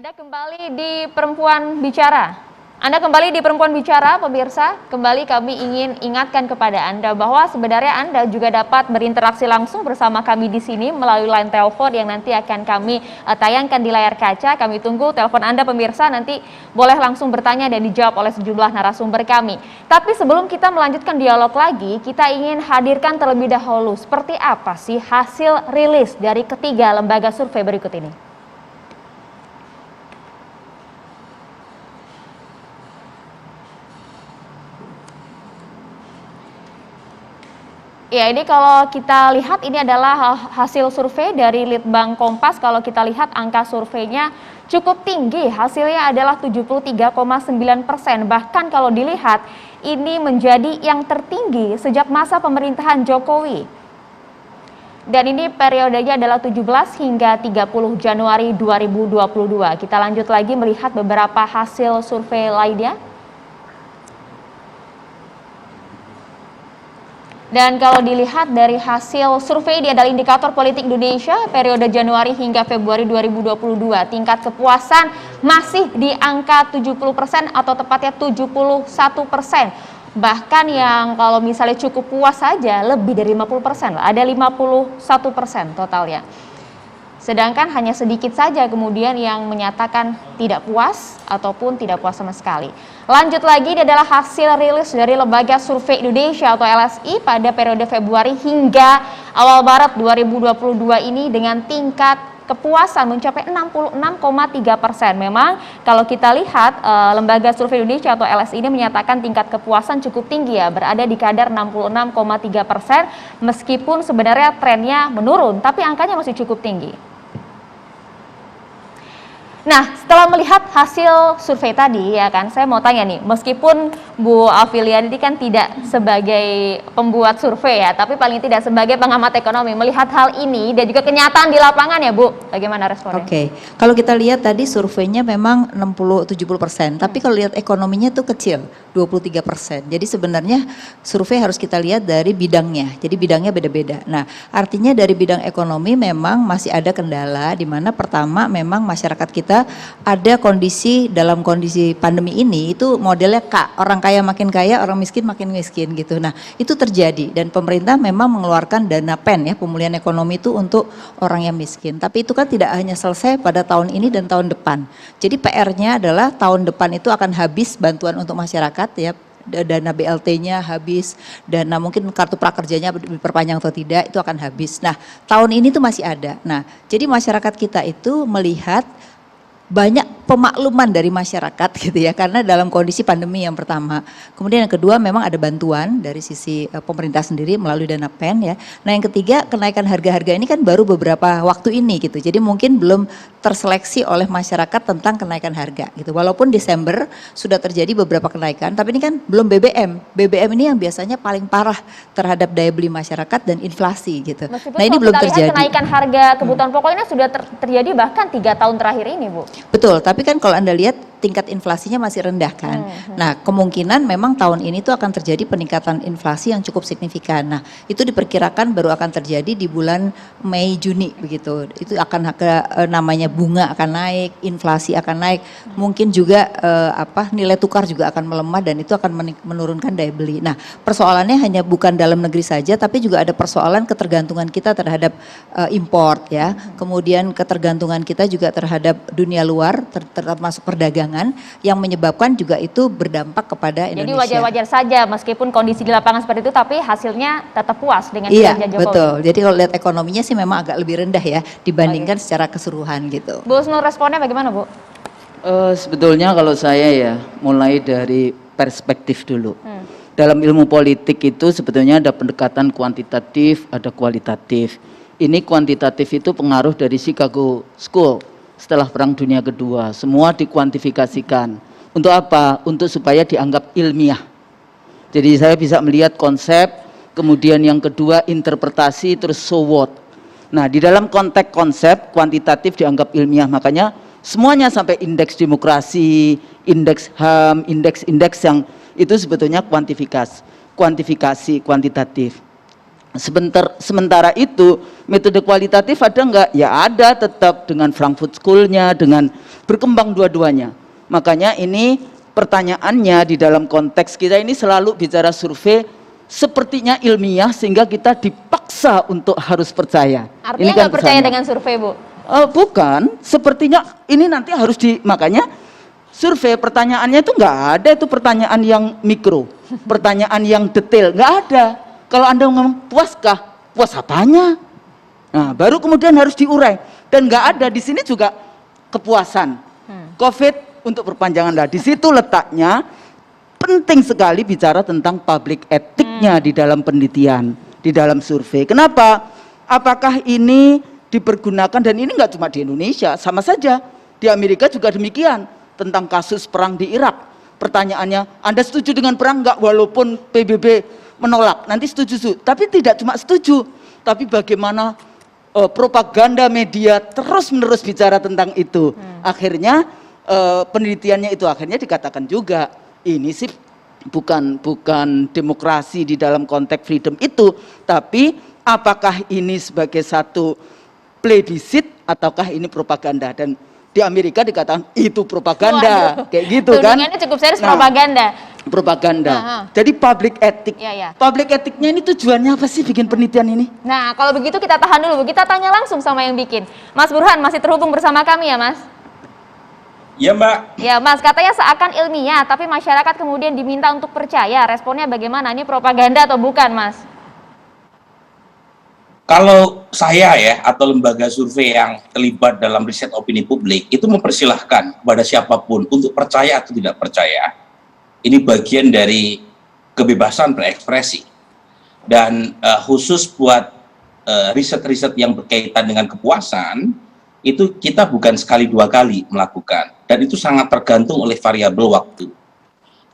Anda kembali di Perempuan Bicara. Anda kembali di Perempuan Bicara, pemirsa. Kembali kami ingin ingatkan kepada Anda bahwa sebenarnya Anda juga dapat berinteraksi langsung bersama kami di sini melalui line telepon yang nanti akan kami tayangkan di layar kaca. Kami tunggu telepon Anda, pemirsa. Nanti boleh langsung bertanya dan dijawab oleh sejumlah narasumber kami. Tapi sebelum kita melanjutkan dialog lagi, kita ingin hadirkan terlebih dahulu seperti apa sih hasil rilis dari ketiga lembaga survei berikut ini. Ya, ini kalau kita lihat ini adalah hasil survei dari Litbang Kompas. Kalau kita lihat angka surveinya cukup tinggi, hasilnya adalah 73,9%. Bahkan kalau dilihat ini menjadi yang tertinggi sejak masa pemerintahan Jokowi. Dan ini periodenya adalah 17 hingga 30 Januari 2022. Kita lanjut lagi melihat beberapa hasil survei lainnya. Dan kalau dilihat dari hasil survei ini adalah indikator politik Indonesia periode Januari hingga Februari 2022. Tingkat kepuasan masih di angka 70% atau tepatnya 71%. Bahkan yang kalau misalnya cukup puas saja lebih dari 50%, ada 51% totalnya. Sedangkan hanya sedikit saja kemudian yang menyatakan tidak puas ataupun tidak puas sama sekali. Lanjut lagi, ini adalah hasil rilis dari Lembaga Survei Indonesia atau LSI pada periode Februari hingga awal Maret 2022 ini dengan tingkat kepuasan mencapai 66,3%. Memang kalau kita lihat Lembaga Survei Indonesia atau LSI ini menyatakan tingkat kepuasan cukup tinggi ya, berada di kadar 66,3%, meskipun sebenarnya trennya menurun, tapi angkanya masih cukup tinggi. Nah, setelah melihat hasil survei tadi ya kan, saya mau tanya nih, meskipun Bu Afilian ini kan tidak sebagai pembuat survei ya, tapi paling tidak sebagai pengamat ekonomi, melihat hal ini dan juga kenyataan di lapangan ya Bu, bagaimana responnya? Oke, kalau kita lihat tadi surveinya memang 60-70%, tapi kalau lihat ekonominya tuh kecil, 23%. Jadi sebenarnya survei harus kita lihat dari bidangnya, jadi bidangnya beda-beda. Nah, artinya dari bidang ekonomi memang masih ada kendala, di mana pertama memang masyarakat kita ada kondisi, dalam kondisi pandemi ini itu modelnya orang kaya makin kaya, orang miskin makin miskin gitu. Nah, itu terjadi dan pemerintah memang mengeluarkan dana PEN ya, pemulihan ekonomi itu untuk orang yang miskin. Tapi itu kan tidak hanya selesai pada tahun ini dan tahun depan. Jadi PR-nya adalah tahun depan itu akan habis bantuan untuk masyarakat ya, dana BLT-nya habis, dana mungkin kartu prakerjanya diperpanjang atau tidak, itu akan habis. Nah, tahun ini tuh masih ada. Nah, jadi masyarakat kita itu melihat banyak pemakluman dari masyarakat gitu ya, karena dalam kondisi pandemi yang pertama. Kemudian yang kedua memang ada bantuan dari sisi pemerintah sendiri melalui dana PEN ya. Nah yang ketiga, kenaikan harga-harga ini kan baru beberapa waktu ini gitu. Jadi mungkin belum terseleksi oleh masyarakat tentang kenaikan harga gitu. Walaupun Desember sudah terjadi beberapa kenaikan, tapi ini kan belum BBM. BBM ini yang biasanya paling parah terhadap daya beli masyarakat dan inflasi gitu. Meskipun nah ini belum terjadi. Kenaikan harga kebutuhan pokok ini sudah terjadi bahkan 3 tahun terakhir ini Bu. Betul, tapi kan kalau Anda lihat tingkat inflasinya masih rendah kan. Nah, kemungkinan memang tahun ini tuh akan terjadi peningkatan inflasi yang cukup signifikan. Nah, itu diperkirakan baru akan terjadi di bulan Mei Juni begitu. Itu akan namanya bunga akan naik, inflasi akan naik. Mungkin juga nilai tukar juga akan melemah dan itu akan menurunkan daya beli. Nah, persoalannya hanya bukan dalam negeri saja, tapi juga ada persoalan ketergantungan kita terhadap import ya. Kemudian ketergantungan kita juga terhadap dunia luar, termasuk perdagangan, yang menyebabkan juga itu berdampak kepada Indonesia. Jadi wajar-wajar saja meskipun kondisi di lapangan seperti itu, tapi hasilnya tetap puas dengan kinerja Jokowi. Iya betul, jadi kalau lihat ekonominya sih memang agak lebih rendah ya dibandingkan secara keseluruhan gitu. Bu Husnul, responnya bagaimana Bu? Sebetulnya kalau saya ya mulai dari perspektif dulu. Dalam ilmu politik itu sebetulnya ada pendekatan kuantitatif, ada kualitatif. Ini kuantitatif itu pengaruh dari Chicago School. Setelah Perang Dunia Kedua, semua dikuantifikasikan. Untuk apa? Untuk supaya dianggap ilmiah. Jadi saya bisa melihat konsep, kemudian yang kedua interpretasi, terus so what. Nah, di dalam konteks konsep, kuantitatif dianggap ilmiah, makanya semuanya sampai indeks demokrasi, indeks HAM, indeks-indeks yang itu sebetulnya kuantifikasi kuantitatif. Sementara itu metode kualitatif ada nggak? Ya ada, tetap dengan Frankfurt School-nya, dengan berkembang dua-duanya. Makanya ini pertanyaannya di dalam konteks kita ini selalu bicara survei sepertinya ilmiah sehingga kita dipaksa untuk harus percaya. Artinya Ini kan nggak percaya kesannya. dengan survei, Bu? Bukan, sepertinya ini nanti harus makanya survei pertanyaannya itu nggak ada itu pertanyaan yang mikro, pertanyaan yang detail, nggak ada. Kalau Anda ngomong puaskah, puas apanya? Nah, baru kemudian harus diurai. Dan nggak ada di sini juga kepuasan. COVID untuk perpanjangan lah. Di situ letaknya penting sekali bicara tentang public etiknya di dalam penelitian, di dalam survei. Kenapa? Apakah ini dipergunakan, dan ini nggak cuma di Indonesia, sama saja di Amerika juga demikian tentang kasus perang di Irak. Pertanyaannya, Anda setuju dengan perang nggak? Walaupun PBB menolak, nanti setuju, tapi tidak cuma setuju, tapi bagaimana propaganda media terus menerus bicara tentang itu. Akhirnya penelitiannya itu akhirnya dikatakan juga ini sih bukan demokrasi di dalam konteks freedom itu, tapi apakah ini sebagai satu plebiscit ataukah ini propaganda. Dan di Amerika dikatakan itu propaganda. Waduh, kayak gitu kan. Tudingannya cukup serius, propaganda. Propaganda. Jadi public ethic. Public ethicnya ini tujuannya apa sih bikin penelitian ini? Nah, kalau begitu kita tahan dulu, kita tanya langsung sama yang bikin. Mas Burhan masih terhubung bersama kami ya, Mas? Iya, Mbak. Ya, Mas, katanya seakan ilmiah, tapi masyarakat kemudian diminta untuk percaya. Responnya bagaimana? Ini propaganda atau bukan, Mas? Kalau saya ya, atau lembaga survei yang terlibat dalam riset opini publik, itu mempersilahkan kepada siapapun untuk percaya atau tidak percaya. Ini bagian dari kebebasan berekspresi. Dan khusus buat riset-riset yang berkaitan dengan kepuasan, itu kita bukan sekali dua kali melakukan. Dan itu sangat tergantung oleh variabel waktu.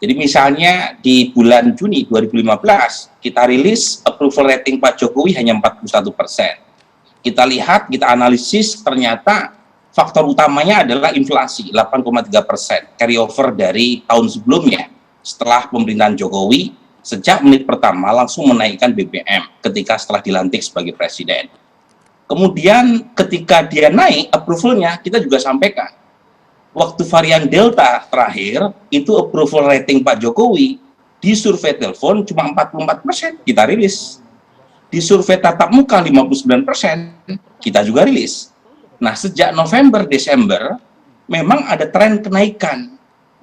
Jadi misalnya di bulan Juni 2015, kita rilis approval rating Pak Jokowi hanya 41%. Kita lihat, kita analisis, ternyata faktor utamanya adalah inflasi, 8,3%, carryover dari tahun sebelumnya. Setelah pemerintahan Jokowi, sejak menit pertama langsung menaikkan BBM ketika setelah dilantik sebagai presiden. Kemudian ketika dia naik, approval-nya kita juga sampaikan. Waktu varian Delta terakhir, itu approval rating Pak Jokowi di survei telepon cuma 44%, kita rilis. Di survei tatap muka 59%, kita juga rilis. Nah, sejak November, Desember, memang ada tren kenaikan.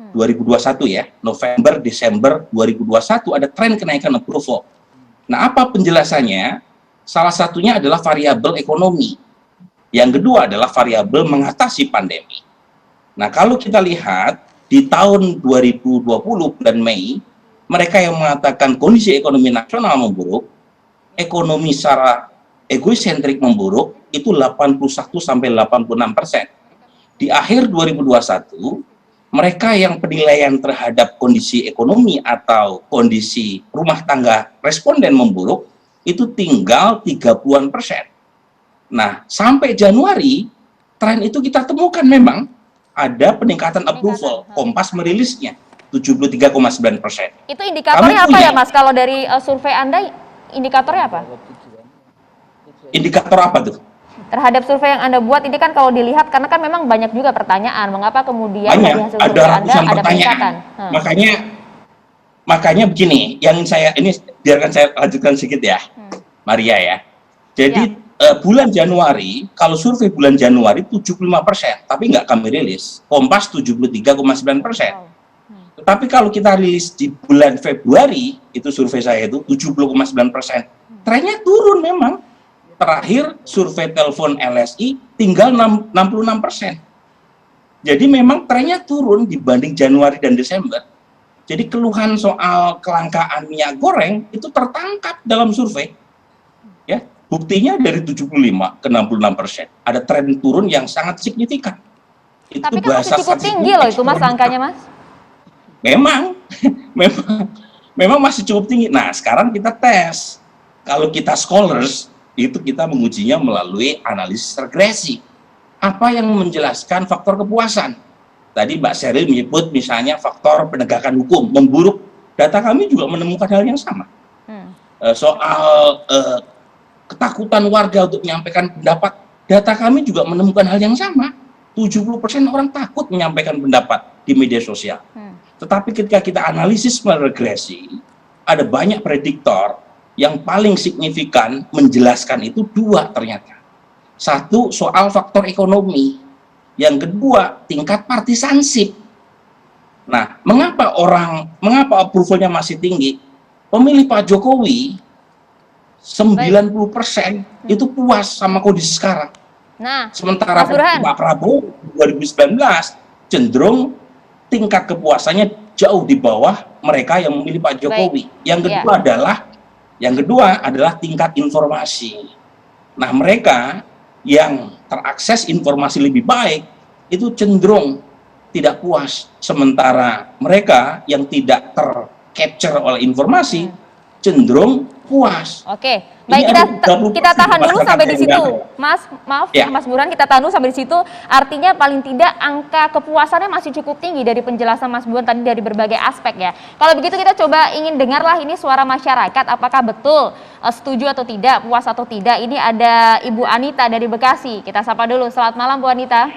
2021 ya, November, Desember 2021 ada tren kenaikan approval. Nah, apa penjelasannya? Salah satunya adalah variabel ekonomi. Yang kedua adalah variabel mengatasi pandemi. Nah, kalau kita lihat di tahun 2020 bulan Mei, mereka yang mengatakan kondisi ekonomi nasional memburuk, ekonomi secara egosentrik memburuk, itu 81-86%. Di akhir 2021, mereka yang penilaian terhadap kondisi ekonomi atau kondisi rumah tangga responden memburuk, itu tinggal 30-an%. Nah, sampai Januari, tren itu kita temukan memang ada peningkatan approval. Kompas merilisnya 73,9%. Itu indikatornya apa ya, Mas? Kalau dari survei Anda, indikatornya apa? Indikator apa tuh? Terhadap survei yang Anda buat ini kan kalau dilihat, karena kan memang banyak juga pertanyaan, mengapa kemudian dari hasil survei Anda ada peningkatan? Makanya begini, yang saya ini biarkan saya lanjutkan sedikit ya, Maria ya. Jadi bulan Januari, kalau survei bulan Januari 75%, tapi nggak kami rilis. Kompas 73,9%. Tetapi kalau kita rilis di bulan Februari, itu survei saya itu 70,9%. Trennya turun memang. Terakhir survei telepon LSI tinggal 66%. Jadi memang trennya turun dibanding Januari dan Desember. Jadi keluhan soal kelangkaan minyak goreng itu tertangkap dalam survei. Ya, buktinya dari 75 ke 66%. Ada tren turun yang sangat signifikan. Itu tapi kan masih cukup tinggi loh itu, Mas, angkanya, Mas. Memang masih cukup tinggi. Nah, sekarang kita tes. Kalau kita scholars, itu kita mengujinya melalui analisis regresi. Apa yang menjelaskan faktor kepuasan? Tadi Mbak Sheryl menyebut misalnya faktor penegakan hukum memburuk. Data kami juga menemukan hal yang sama. soal ketakutan warga untuk menyampaikan pendapat, data kami juga menemukan hal yang sama. 70% orang takut menyampaikan pendapat di media sosial. Tetapi ketika kita analisis meregresi, ada banyak prediktor yang paling signifikan menjelaskan itu dua ternyata. Satu, soal faktor ekonomi. Yang kedua, tingkat partisanship. Nah, mengapa approval-nya masih tinggi? Pemilih Pak Jokowi 90% itu puas sama kondisi sekarang. Nah, Sementara Mas Burhan, Pak Prabowo 2019 cenderung tingkat kepuasannya jauh di bawah mereka yang memilih Pak Jokowi. Yang kedua adalah tingkat informasi. Nah, mereka yang terakses informasi lebih baik itu cenderung tidak puas, sementara mereka yang tidak tercapture oleh informasi cenderung puas. Oke, baik, kita tahan dulu sampai di situ, Mas. Maaf, ya. Mas Burhan, kita tahan dulu sampai di situ. Artinya paling tidak angka kepuasannya masih cukup tinggi dari penjelasan Mas Burhan tadi dari berbagai aspek ya. Kalau begitu kita coba ingin dengarlah ini suara masyarakat, apakah betul setuju atau tidak, puas atau tidak. Ini ada Ibu Anita dari Bekasi. Kita sapa dulu. Selamat malam, Bu Anita.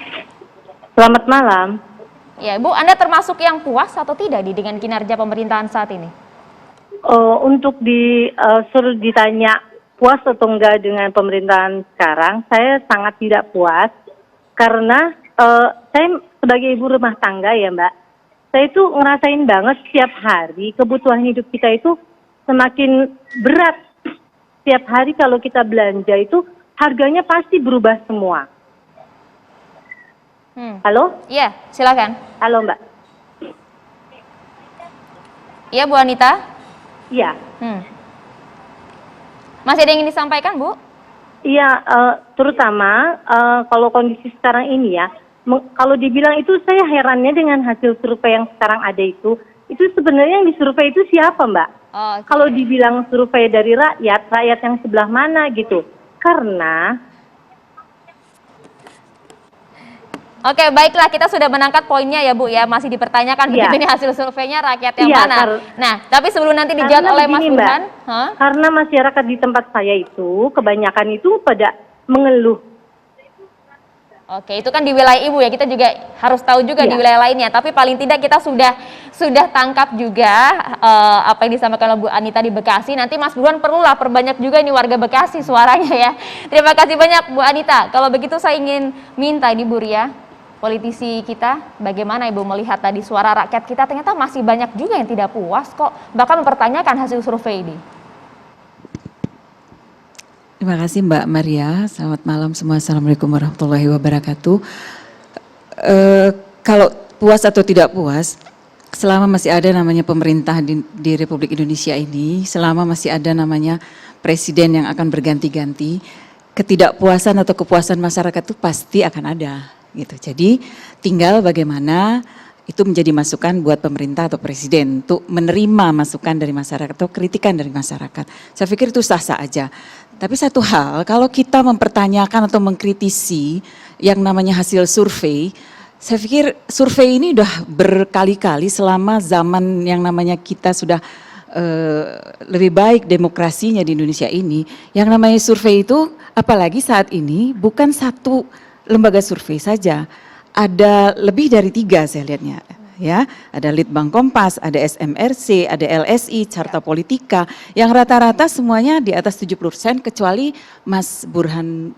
Selamat malam. Ya, Bu, Anda termasuk yang puas atau tidak dengan kinerja pemerintahan saat ini? Untuk suruh ditanya puas atau enggak dengan pemerintahan sekarang, saya sangat tidak puas karena saya sebagai ibu rumah tangga ya Mbak, saya itu ngerasain banget setiap hari kebutuhan hidup kita itu semakin berat. Setiap hari kalau kita belanja itu harganya pasti berubah semua. Halo? Iya, silakan. Halo Mbak. Iya Bu Anita. Iya. Masih ada yang ingin disampaikan, Bu? Iya, terutama kalau kondisi sekarang ini ya, kalau dibilang itu saya herannya dengan hasil survei yang sekarang ada itu sebenarnya yang disurvei itu siapa Mbak? Okay. Kalau dibilang survei dari rakyat yang sebelah mana gitu? Karena Oke, baiklah, kita sudah menangkap poinnya ya Bu ya, masih dipertanyakan begitu nih hasil surveinya rakyat yang mana. Nah, tapi sebelum nanti dijawab oleh Mas Burhan, karena masyarakat di tempat saya itu kebanyakan itu pada mengeluh. Oke, itu kan di wilayah Ibu ya, kita juga harus tahu juga di wilayah lainnya, tapi paling tidak kita sudah tangkap juga apa yang disampaikan oleh Bu Anita di Bekasi. Nanti Mas Burhan perlulah perbanyak juga ini warga Bekasi suaranya ya. Terima kasih banyak Bu Anita. Kalau begitu saya ingin minta ini Bu Ria, politisi kita, bagaimana Ibu melihat tadi suara rakyat kita ternyata masih banyak juga yang tidak puas kok, bahkan mempertanyakan hasil survei ini. Terima kasih Mbak Maria, selamat malam semua, Assalamualaikum warahmatullahi wabarakatuh. Kalau puas atau tidak puas, selama masih ada namanya pemerintah di Republik Indonesia ini, selama masih ada namanya presiden yang akan berganti-ganti, ketidakpuasan atau kepuasan masyarakat itu pasti akan ada. Gitu. Jadi tinggal bagaimana itu menjadi masukan buat pemerintah atau presiden untuk menerima masukan dari masyarakat atau kritikan dari masyarakat. Saya pikir itu sah-sah aja. Tapi satu hal, kalau kita mempertanyakan atau mengkritisi yang namanya hasil survei, saya pikir survei ini udah berkali-kali selama zaman yang namanya kita sudah lebih baik demokrasinya di Indonesia ini. Yang namanya survei itu apalagi saat ini bukan satu lembaga survei saja, ada lebih dari 3 saya lihatnya ya, ada Litbang Kompas, ada SMRC, ada LSI, Carta Politika, yang rata-rata semuanya di atas 70% kecuali Mas Burhan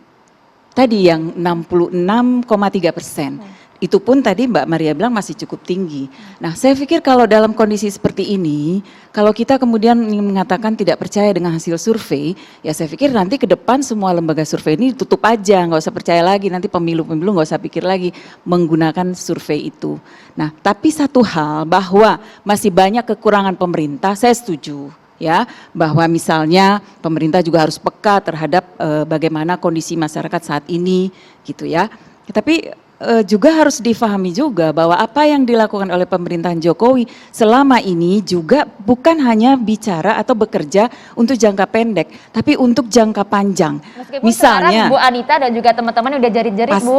tadi yang 66,3%. Itu pun tadi Mbak Maria bilang masih cukup tinggi. Nah, saya pikir kalau dalam kondisi seperti ini, kalau kita kemudian mengatakan tidak percaya dengan hasil survei, ya saya pikir nanti ke depan semua lembaga survei ini tutup aja, nggak usah percaya lagi, nanti pemilu-pemilu nggak usah pikir lagi menggunakan survei itu. Nah, tapi satu hal bahwa masih banyak kekurangan pemerintah, saya setuju. Ya, bahwa misalnya pemerintah juga harus peka terhadap bagaimana kondisi masyarakat saat ini, gitu ya. Tapi juga harus difahami juga bahwa apa yang dilakukan oleh pemerintahan Jokowi selama ini juga bukan hanya bicara atau bekerja untuk jangka pendek, tapi untuk jangka panjang. Meskipun misalnya Bu Anita dan juga teman-teman udah jerit-jerit Bu.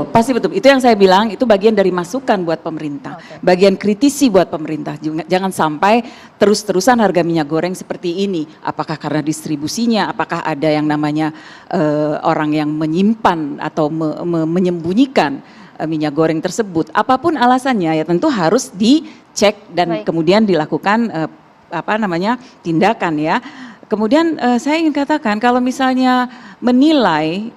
Pasti betul. Itu yang saya bilang, itu bagian dari masukan buat pemerintah, bagian kritisi buat pemerintah. Jangan sampai terus-terusan harga minyak goreng seperti ini? Apakah karena distribusinya? Apakah ada yang namanya orang yang menyimpan atau menyembunyikan minyak goreng tersebut? Apapun alasannya ya tentu harus dicek dan kemudian dilakukan tindakan ya. Kemudian saya ingin katakan kalau misalnya menilai,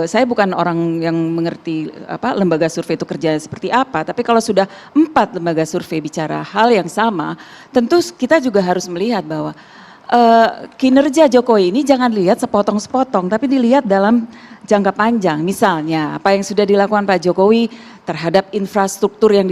saya bukan orang yang mengerti lembaga survei itu kerja seperti apa, tapi kalau sudah 4 lembaga survei bicara hal yang sama, tentu kita juga harus melihat bahwa kinerja Jokowi ini jangan lihat sepotong-sepotong, tapi dilihat dalam jangka panjang. Misalnya apa yang sudah dilakukan Pak Jokowi terhadap infrastruktur yang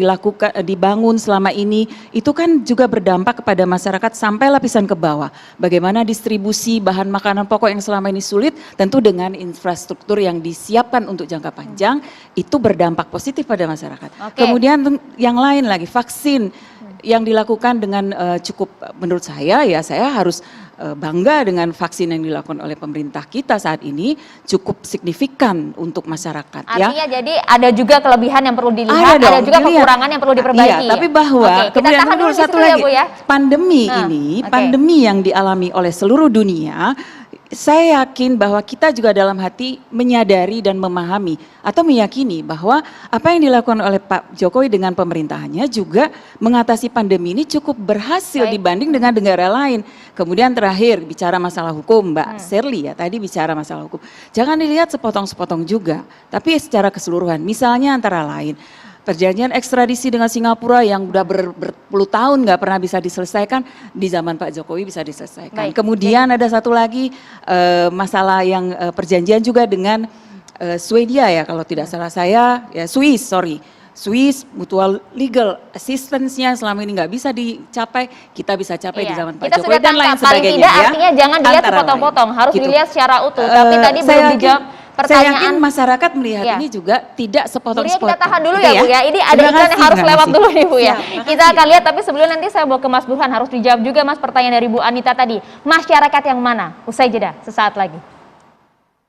dibangun selama ini, itu kan juga berdampak kepada masyarakat sampai lapisan ke bawah. Bagaimana distribusi bahan makanan pokok yang selama ini sulit, tentu dengan infrastruktur yang disiapkan untuk jangka panjang, itu berdampak positif pada masyarakat. Kemudian yang lain lagi, vaksin yang dilakukan dengan cukup, menurut saya ya, saya harus bangga dengan vaksin yang dilakukan oleh pemerintah kita saat ini, cukup signifikan untuk masyarakat. Artinya jadi ada juga kelebihan yang perlu dilihat, ada juga kekurangan yang perlu diperbaiki. Iya, tapi bahwa kemudian dulu satu lagi, pandemi ini, pandemi yang dialami oleh seluruh dunia, saya yakin bahwa kita juga dalam hati menyadari dan memahami atau meyakini bahwa apa yang dilakukan oleh Pak Jokowi dengan pemerintahannya juga mengatasi pandemi ini cukup berhasil dibanding dengan negara lain. Kemudian terakhir bicara masalah hukum, Mbak Shirley ya tadi bicara masalah hukum. Jangan dilihat sepotong-sepotong juga, tapi secara keseluruhan. Misalnya antara lain perjanjian ekstradisi dengan Singapura yang udah berpuluh tahun nggak pernah bisa diselesaikan, di zaman Pak Jokowi bisa diselesaikan. Kemudian ada satu lagi masalah yang perjanjian juga dengan Swedia ya kalau tidak salah saya, ya Swiss mutual legal assistance-nya selama ini nggak bisa dicapai, kita bisa capai di zaman Pak Jokowi dan lain sebagainya. Paling tidak artinya jangan dilihat sepotong-potong, harus dilihat secara utuh. Tapi tadi belum dijawab. Saya yakin masyarakat melihat ini juga tidak sepotong-sepotong. Kita tahan dulu ya Bu ya, ini ada iklan yang harus lewat dulu nih Bu ya. Kita akan lihat, tapi sebelum nanti saya bawa ke Mas Burhan, harus dijawab juga Mas pertanyaan dari Bu Anita tadi. Masyarakat yang mana? Usai jeda, sesaat lagi.